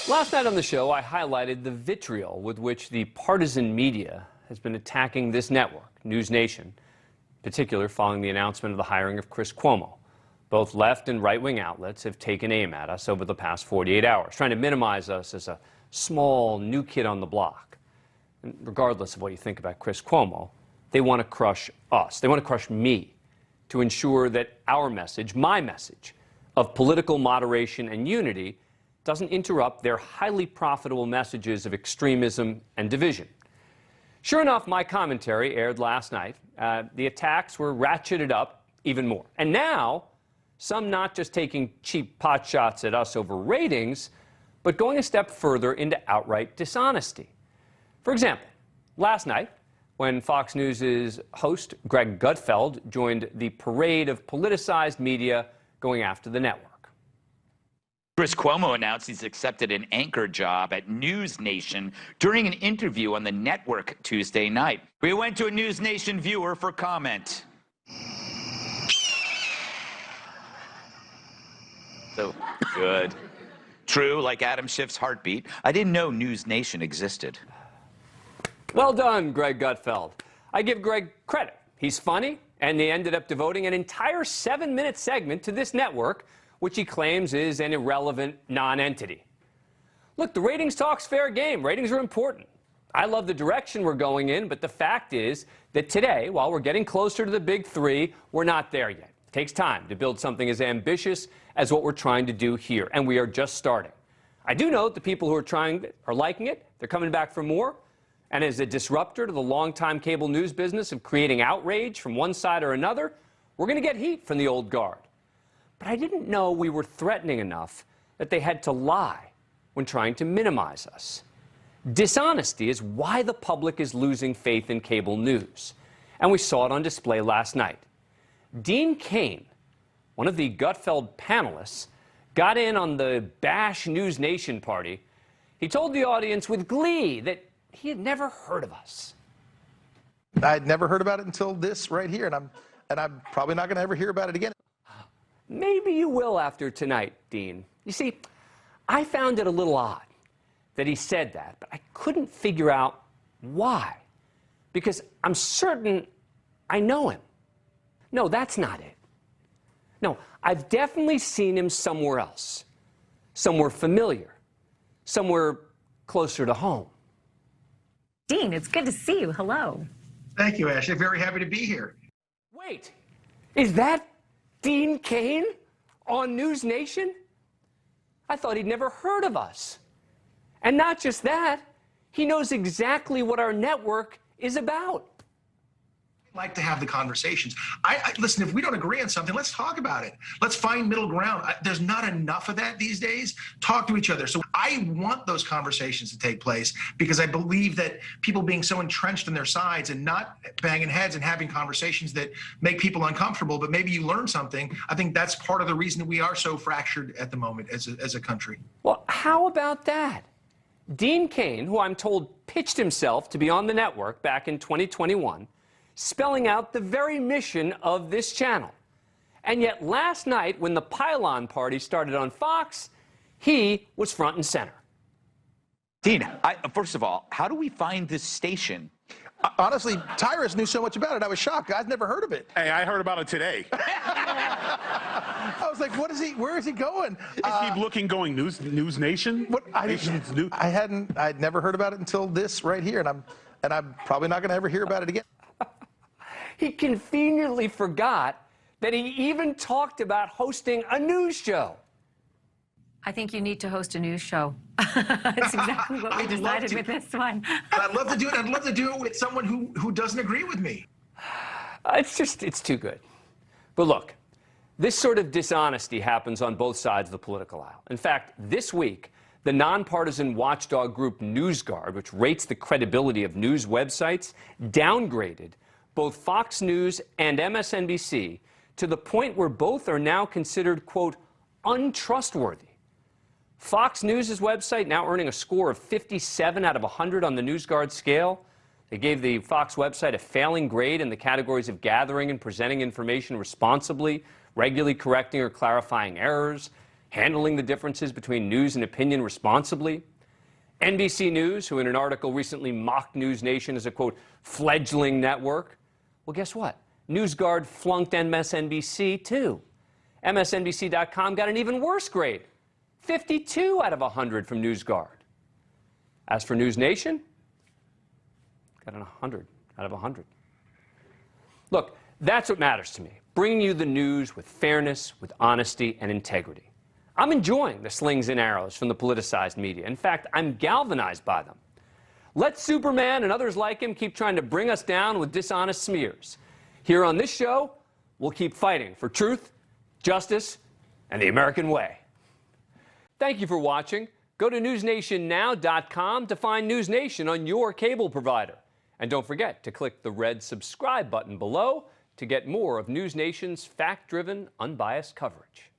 Last night on the show, I highlighted the vitriol with which the partisan media has been attacking this network, NewsNation, in particular following the announcement of the hiring of Chris Cuomo. Both left and right-wing outlets have taken aim at us over the past 48 hours, trying to minimize us as a small, new kid on the block. And regardless of what you think about Chris Cuomo, they want to crush us. They want to crush me to ensure that our message, my message, of political moderation and unity doesn't interrupt their highly profitable messages of extremism and division. Sure enough, my commentary aired last night. The attacks were ratcheted up even more. And now, some not just taking cheap pot shots at us over ratings, but going a step further into outright dishonesty. For example, last night, when Fox News' host Greg Gutfeld joined the parade of politicized media going after the network. Chris Cuomo announced he's accepted an anchor job at NewsNation during an interview on the network Tuesday night. We went to a NewsNation viewer for comment. So good. True, like Adam Schiff's heartbeat. I didn't know NewsNation existed. Well done, Greg Gutfeld. I give Greg credit. He's funny, and they ended up devoting an entire 7-minute segment to this network, which he claims is an irrelevant non-entity. Look, the ratings talk's fair game. Ratings are important. I love the direction we're going in, but the fact is that today, while we're getting closer to the big three, we're not there yet. It takes time to build something as ambitious as what we're trying to do here, and we are just starting. I do note the people who are trying are liking it. They're coming back for more. And as a disruptor to the longtime cable news business of creating outrage from one side or another, we're going to get heat from the old guard. But I didn't know we were threatening enough that they had to lie when trying to minimize us. Dishonesty is why the public is losing faith in cable news. And we saw it on display last night. Dean Cain, one of the Gutfeld panelists, got in on the Bash NewsNation party. He told the audience with glee that he had never heard of us. I'd never heard about it until this right here, and I'm probably not going to ever hear about it again. Maybe you will after tonight, Dean. You see, I found it a little odd that he said that, but I couldn't figure out why. Because I'm certain I know him. No, that's not it. No, I've definitely seen him somewhere else. Somewhere familiar. Somewhere closer to home. Dean, it's good to see you. Hello. Thank you, Ashley. Very happy to be here. Wait, is that Dean Cain on NewsNation? I thought he'd never heard of us. And not just that, he knows exactly what our network is about. I'd like to have the conversations. Listen, if we don't agree on something, let's talk about it. Let's find middle ground. There's not enough of that these days. Talk to each other. So I want those conversations to take place because I believe that people being so entrenched in their sides and not banging heads and having conversations that make people uncomfortable, but maybe you learn something. I think that's part of the reason that we are so fractured at the moment as a country. Well, how about that? Dean Cain, who I'm told pitched himself to be on the network back in 2021, spelling out the very mission of this channel. And yet last night, when the pylon party started on Fox, he was front and center. Dean, first of all, how do we find this station? Honestly, Tyrus knew so much about it, I was shocked. I'd never heard of it. Hey, I heard about it today. I was like, where is he going? I keep looking, going, NewsNation? What? I'd never heard about it until this right here, and I'm probably not going to ever hear about it again. He conveniently forgot that he even talked about hosting a news show. I think you need to host a news show. That's exactly what we decided with this one. I'd love to do it. I'd love to do it with someone who doesn't agree with me. It's too good. But look, this sort of dishonesty happens on both sides of the political aisle. In fact, this week, the nonpartisan watchdog group NewsGuard, which rates the credibility of news websites, downgraded both Fox News and MSNBC to the point where both are now considered, quote, untrustworthy. Fox News' website now earning a score of 57 out of 100 on the NewsGuard scale. They gave the Fox website a failing grade in the categories of gathering and presenting information responsibly, regularly correcting or clarifying errors, handling the differences between news and opinion responsibly. NBC News, who in an article recently mocked NewsNation as a, quote, fledgling network. Well, guess what? NewsGuard flunked MSNBC, too. MSNBC.com got an even worse grade, 52 out of 100 from NewsGuard. As for NewsNation, got an 100 out of 100. Look, that's what matters to me, bringing you the news with fairness, with honesty, and integrity. I'm enjoying the slings and arrows from the politicized media. In fact, I'm galvanized by them. Let Superman and others like him keep trying to bring us down with dishonest smears. Here on this show, we'll keep fighting for truth, justice, and the American way. Thank you for watching. Go to newsnationnow.com to find NewsNation on your cable provider. And don't forget to click the red subscribe button below to get more of NewsNation's fact-driven, unbiased coverage.